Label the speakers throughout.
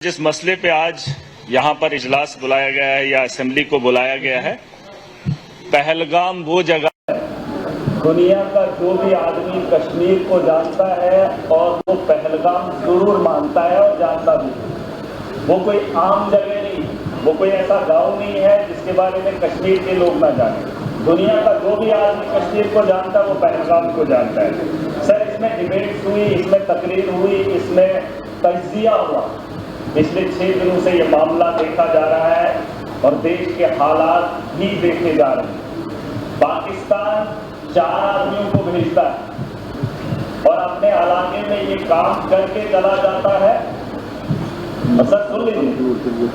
Speaker 1: जिस मसले पे आज यहाँ पर इजलास बुलाया गया है या असेंबली को बुलाया गया है, पहलगाम वो जगह
Speaker 2: दुनिया का जो भी आदमी कश्मीर को जानता है और वो पहलगाम जरूर मानता है और जानता भी है। वो कोई आम जगह नहीं, वो कोई ऐसा गांव नहीं है जिसके बारे में कश्मीर के लोग ना जाने। दुनिया का जो भी आदमी कश्मीर को जानता है वो पहलगाम को जानता है। सर, इसमें डिबेट्स हुई, इसमें तकरीर हुई, इसमें तजिया हुआ। पिछले 6 दिनों से ये मामला देखा जा रहा है और देश के हालात भी देखे जा रहे हैं। पाकिस्तान 4 आदमियों को भेजता है और अपने इलाके में ये काम करके चला जाता है। सर सुन लीजिए,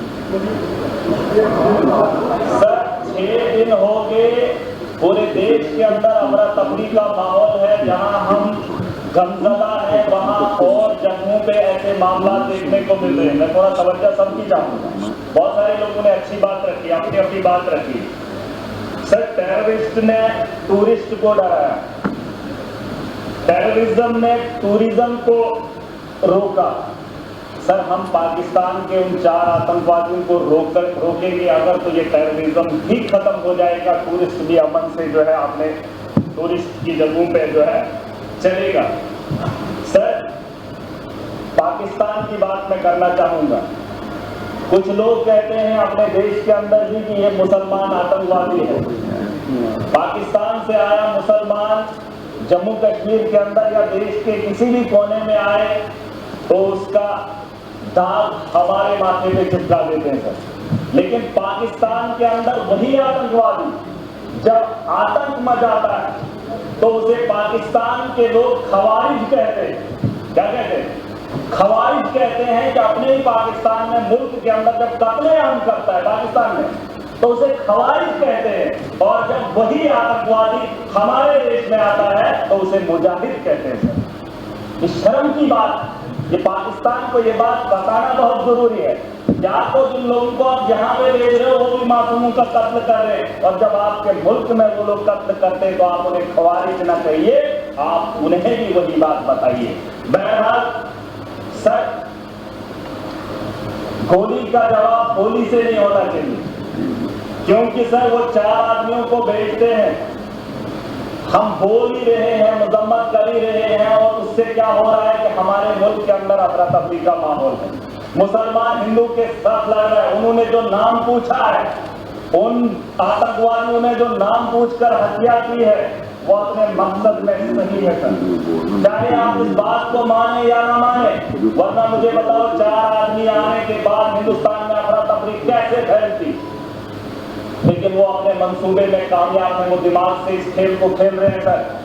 Speaker 2: सर 6 दिन हो गए पूरे देश के अंदर अफरा तफरी का माहौल है। जहां हम गमजदा है वहां और जम्मू पे ऐसे मामला देखने को मिल रहे हैं। मैं थोड़ा तवज्जो सबकी चाहूंगा। बहुत सारे लोगों ने अच्छी बात रखी, अपनी अपनी बात रखी। सर, टेररिस्ट ने टूरिस्ट को डराया, टेररिज्म ने टूरिज्म को रोका। सर, हम पाकिस्तान के उन 4 आतंकवादियों को रोकेंगे अगर तो ये टेररिज्म भी खत्म हो जाएगा, टूरिस्ट भी अमन से जो है अपने टूरिस्ट की जगहों पे जो है चलेगा। सर, पाकिस्तान की बात मैं करना चाहूंगा। कुछ लोग कहते हैं अपने देश के अंदर भी कि ये मुसलमान आतंकवादी है। पाकिस्तान से आया मुसलमान जम्मू कश्मीर के अंदर या देश के किसी भी कोने में आए तो उसका दाग हमारे माथे पे चिपका देते हैं सर। लेकिन पाकिस्तान के अंदर वही आतंकवादी जब आतंक मचाता है तो उसे पाकिस्तान के लोग खवारिज कहते हैं। क्या कहते हैं? खवारिज कहते हैं कि अपने ही पाकिस्तान में मुल्क के अंदर जब कत्लेआम करता है पाकिस्तान में तो उसे खवारिज कहते हैं, और जब वही आतंकवादी हमारे देश में आता है तो उसे मुजाहिद कहते हैं सर। ये शर्म की बात, ये पाकिस्तान को ये बात बताना बहुत जरूरी है। या तो जिन लोगों को आप यहाँ पे भेज रहे हो वो भी मासूमों का कत्ल कर रहे हैं, और जब आपके मुल्क में वो लोग कत्ल करते हैं तो आप उन्हें खवारिज ना कहिए, आप उन्हें भी वही बात बताइए। बहरहाल सर, गोली का जवाब गोली से नहीं होना चाहिए, क्योंकि सर वो 4 आदमियों को भेजते हैं। हम बोल ही रहे हैं, मजम्मत कर ही रहे हैं, और उससे क्या हो रहा है कि हमारे मुल्क के अंदर अफरा तफरी का माहौल है। मुसलमान हिंदू के साथ लड़ रहे हैं। उन्होंने जो नाम पूछा है, उन आतंकवादियों ने जो नाम पूछकर हत्या की है वो अपने मकसद में सही है सर, चाहे आप इस बात को माने या ना माने। वरना मुझे बताओ, 4 आदमी आने के बाद हिंदुस्तान में अफरा तफरी कैसे फैलती? लेकिन वो अपने मंसूबे में कामयाब है, वो दिमाग से इस खेल को खेल रहे हैं सर।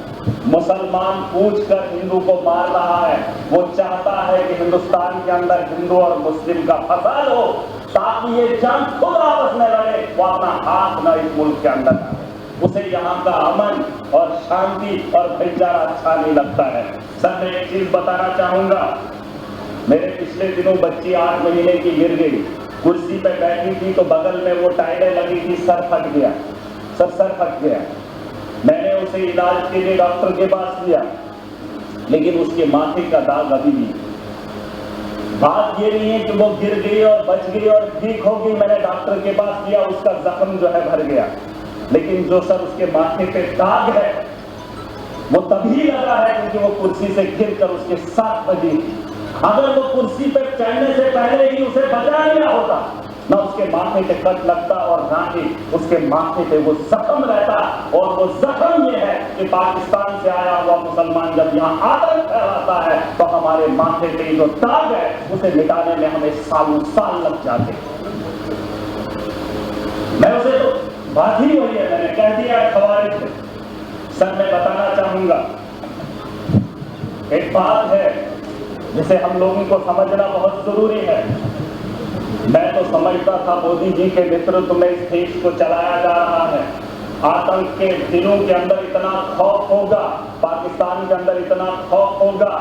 Speaker 2: मुसलमान पूछकर हिंदू को मार रहा है। वो चाहता है कि हिंदुस्तान के अंदर हिंदू और मुस्लिम का फसाद हो ताकि ये जंग खुद आपस में लड़े, वो अपना हाथ न इस मुल्क के अंदर डाले। उसे यहाँ का अमन और शांति और भाईचारा अच्छा नहीं लगता है। सर, मैं एक चीज बताना चाहूंगा। मेरे पिछले दिनों बच्ची 8 महीने की गिर गई, कुर्सी पे बैठी थी तो बगल में वो टाइलें लगी थी, सर फट गया। सर फट गया। मैंने उसे इलाज के लिए डॉक्टर के पास लिया, लेकिन उसके माथे का दाग अभी भी। बात ये नहीं है कि वो गिर गई और बच गई और ठीक हो गई, मैंने डॉक्टर के पास लिया, उसका जख्म जो है भर गया, लेकिन जो सर उसके माथे पे दाग है वो तभी लगा है क्योंकि वो कुर्सी से गिरकर उसके साथ बजी थी। अगर वो कुर्सी पे चढ़ने से पहले ही उसे बचा लिया होता, ना उसके माथे पे कट लगता और ना ही उसके माथे पे वो जख्म रहता। और वो जख्म ये है कि पाकिस्तान से आया हुआ मुसलमान जब यहाँ आतंक फैलाता है तो हमारे माथे पे जो दाग है उसे मिटाने में हमें सालों साल लग जाते। मैं उसे तो बात ही वही है, मैंने कह दिया खवारिज से। सर, मैं बताना चाहूंगा, एक बात है जिसे हम लोगों को समझना बहुत जरूरी है। मैं तो समझता था मोदी जी के नेतृत्व में इस देश को चलाया जा रहा है। आतंक के दिनों के अंदर इतना खौफ होगा, पाकिस्तान के अंदर इतना खौफ होगा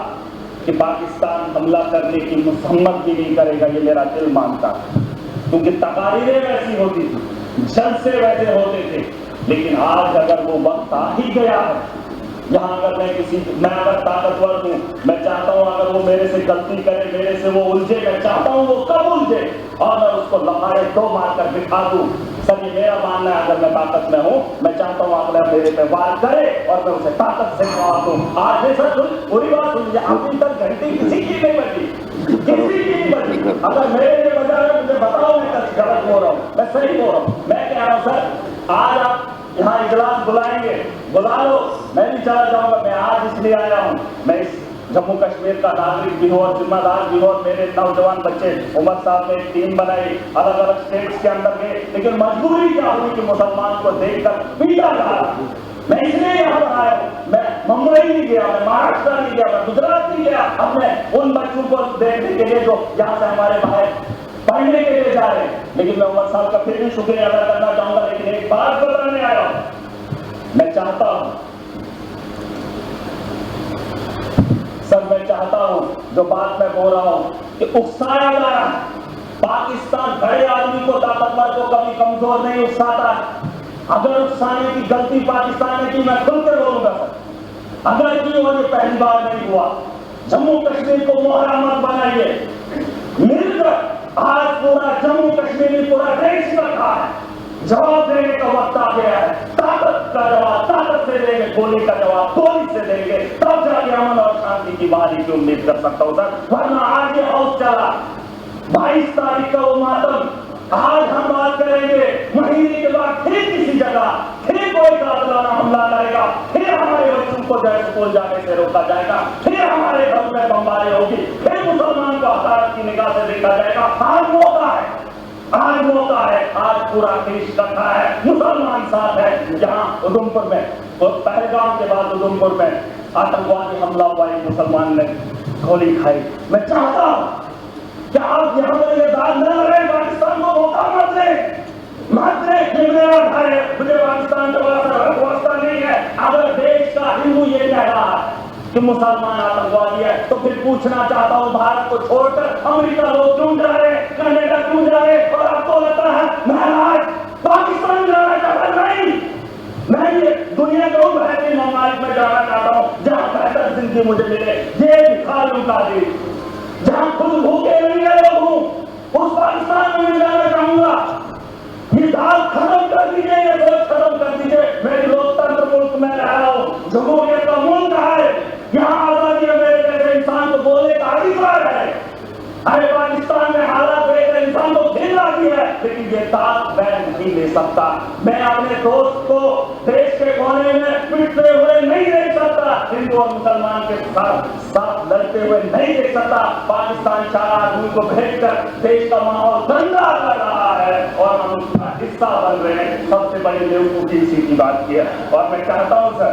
Speaker 2: कि पाकिस्तान हमला करने की मुसम्मत भी नहीं करेगा, ये मेरा दिल मानता है। क्योंकि तकारीरें वैसी होती थी, जलसे वैसे होते थे। लेकिन आज अगर वो वक्त आ ही गया है यहाँ अगर मैं अगर ताकतवर हूँ, मैं चाहता हूँ अगर वो मेरे से गलती करे, मेरे से वो उलझे, मैं चाहता हूँ वो कब उलझे और मैं उसको लम्हारे 2 मारकर दिखा दूँ। सर ये मेरा मानना है, अगर मैं ताकत में हूँ, मैं चाहता हूँ अगर मेरे पे वार करे और मैं उसे ताकत से जवाब दूँ। आज ये सर पूरी बात सुनिए, अभी तक घंटी किसी की नहीं बजी, किसी की नहीं बजी। अगर मेरे लिए बजा रहे मुझे बताओ, मैं गलत बोल रहा हूँ, मैं सही बोल रहा हूँ। मैं कह रहा हूँ सर आज आप यहाँ इजलास बुलाएंगे, बुला लो, मैं भी चला जाऊंगा। मैं आज इसलिए आया हूँ, मैं इस जम्मू कश्मीर का नागरिक भी हूँ और जिम्मेदार भी हूँ और मेरे नौजवान बच्चे उमर साहब ने एक टीम बनाई, अलग अलग स्टेट्स के अंदर गए, लेकिन मजबूरी क्या हुई कि मुसलमान को देखकर पीटा जा रहा। मैं इसलिए यहाँ पर आया हूँ, मैं मुंबई नहीं गया, मैं महाराष्ट्र नहीं गया, मैं गुजरात नहीं गया, अपने उन बच्चों को देखने के लिए जो यहाँ से हमारे भाई पढ़ने के लिए जा रहे हैं। लेकिन मैं उमर साहब का फिर भी शुक्रिया अदा करना चाहूंगा। लेकिन एक बात बताने आया हूं, मैं चाहता हूं सर, मैं चाहता हूं जो बात मैं बोल रहा हूं कि उकसाया जा रहा है। पाकिस्तान बड़े आदमी को, ताकतवर को कभी कमजोर नहीं उकसाता। अगर उकसाने की गलती पाकिस्तान ने की, मैं खुलकर बोलूंगा सर, अगर की और ये पहली बार नहीं हुआ। जम्मू कश्मीर को मोहरा मत बनाइए, मिलकर आज पूरा जम्मू कश्मीर पूरा देश रखा है। जवाब देने का वक्त आ गया है। ताकत का जवाब ताकत से देंगे, गोली का जवाब गोली से देंगे, तब जाके अमन और शांति की बहाली की उम्मीद कर सकता हूं सर। वरना आज ये हाउस चला 22 तारीख का वो मातम, आज हम बात करेंगे, महीने के बाद फिर किसी जगह फिर कोई कातिलाना हमला करेगा, फिर हमारे बच्चों को जो स्कूल जाने से रोका जाएगा, फिर हमारे घर में बमबारी होगी, फिर मुसलमान को हकारत की निगाह से देखा जाएगा। आज मौका है, आज मौका है, आज पूरा देश रखा है, मुसलमान साथ है। जहां उधमपुर में, पहलगाम के बाद उधमपुर में आतंकवादी हमला हुआ, मुसलमान ने गोली खाई। मैं चाहता हूं कि आप यहाँ पर ये दाद न रहे, पाकिस्तान को मौका मत दे, मत दे। मेरा भाई है, मुझे पाकिस्तान का वास्ता नहीं है। अगर देश का हिंदू ये कह रहा है कि मुसलमान आतंकवादी है, तो फिर पूछना चाहता हूँ, भारत को छोड़कर अमेरिका लोग क्यों जा रहे, कनाडा क्यों जा रहे? और आपको लगता है मैं आज पाकिस्तान जाना चाहता नहीं, मैं ये दुनिया के उन बेहतरीन ममालिक में जाना चाहता हूँ जहाँ बेहतर जिंदगी मुझे मिले। ये दिखा लूंगा दी, जहां खुद भूखे नहीं लोग हूं, उस पाकिस्तान में मैं जाना चाहूंगा। ये दाल खत्म कर दीजिए, ये सोच खत्म कर दीजिए। मेरी लोकतंत्र मुल्क में रह रहा हूं, जमहूरियत का मुल्क है, यहाँ आजादी है, मेरे जैसे इंसान को बोलने का अधिकार है। अरे पाकिस्तान में हालात देखकर इंसान को घिन आती है, लेकिन ये दाग मैं नहीं ले सकता। मैं अपने दोस्त को देश के कोने में पिटते हुए नहीं देख सकता, हिंदू और मुसलमान के साथ लड़ते हुए नहीं देख सकता। पाकिस्तान 4 आदमी को भेजकर देश का माहौल गंदा कर रहा है और हम उसका हिस्सा बन रहे हैं। सबसे बड़ी बेवकूफी इसी की बात की है। और मैं चाहता हूँ सर,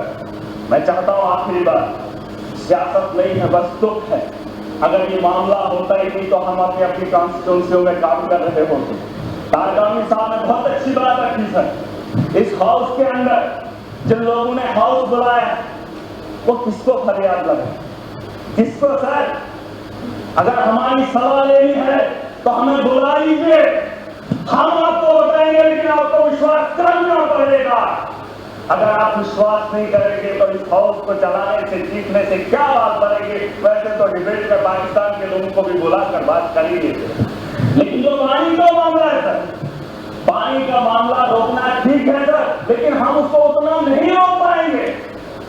Speaker 2: मैं चाहता हूँ आखिरी बात, सियासत नहीं है, बस दुख है। अगर ये मामला होता ही नहीं तो हम अपनी कॉन्स्टिट्यूंसियों में काम कर रहे होते। तारगामी साहब ने बहुत अच्छी बात रखी सर। इस हाउस के अंदर जिन लोगों ने हाउस बुलाया वो किसको फरियाद लगे, किसको? सर अगर हमारी सलाह लेनी है तो हमें बुला लीजिए, हम आपको बताएंगे, लेकिन आपको विश्वास करना पड़ेगा। अगर आप विश्वास नहीं करेंगे तो इस हाउस को चलाने से, जीतने से क्या बात बनेगी? वैसे तो डिबेट में पाकिस्तान के लोगों को भी बुलाकर बात कर ही लेते। लेकिन जो पानी का मामला है सर, पानी का मामला रोकना ठीक है सर, लेकिन हम उसको उतना नहीं रोक पाएंगे।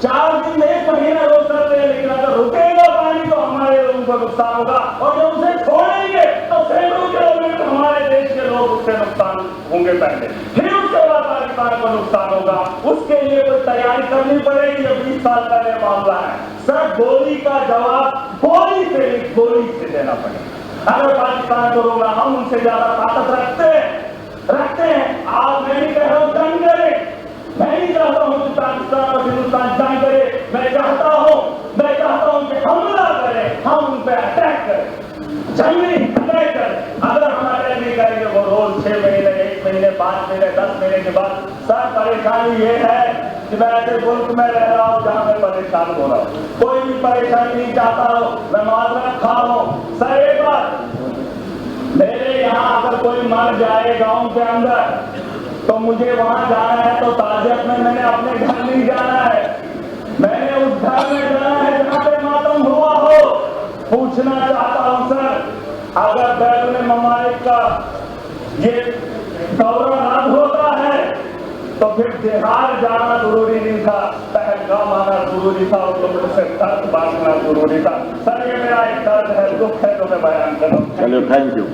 Speaker 2: 4 दिन 1 महीना रोक सकते हैं, लेकिन अगर रुकेगा पानी तो हमारे लोगों को नुकसान होगा, और जब उसे छोड़ेंगे तो सैकड़ों किलोमीटर हमारे देश के लोग उससे नुकसान होंगे पहले, फिर उसके बाद पाकिस्तान को नुकसान होगा। उसके लिए कोई तैयारी करनी पड़ेगी। ये 20 साल का यह मामला है सर, गोली का जवाब गोली से देना पड़ेगा। अगर पाकिस्तान को रोकना, हम उनसे ज्यादा ताकत रखते हैं। आज मैं नहीं कह रहा हूं जंग करे, मैं नहीं चाहता हूं कि पाकिस्तान और हिंदुस्तान जंग करे। मैं चाहता हूं कि हमला करें, हम उन पर अटैक करें, जंगी अटैक करें। अगर हम अटैक नहीं करेंगे वो रोज 6 महीने, 1 महीने, 5 महीने, 10 महीने के बाद, सर परेशानी ये है कि मैं ऐसे मुल्क में रह रहा हूँ जहाँ मैं परेशान हो रहा हूँ। कोई भी परेशानी नहीं चाहता हो, मैं माजरत खा रहा हूँ। सर एक बात, मेरे यहाँ अगर कोई मर जाए गांव के अंदर तो मुझे वहां जाना है तो ताजियत में मैंने अपने घर नहीं जाना है। मैंने उस घर में जाना है जहां पे मातम हुआ हो। पूछना चाहता हूं सर, अगर बैरून ममालिक का ये दौरा रद्द होता है तो फिर बिहार जाना जरूरी नहीं था, पहलगाम आना जरूरी था, उन लोगों से दर्द बांटना जरूरी था। सर ये मेरा एक दर्द है, दुख है जो मैं बयान कर रहा हूं।
Speaker 3: चलो, थैंक यू।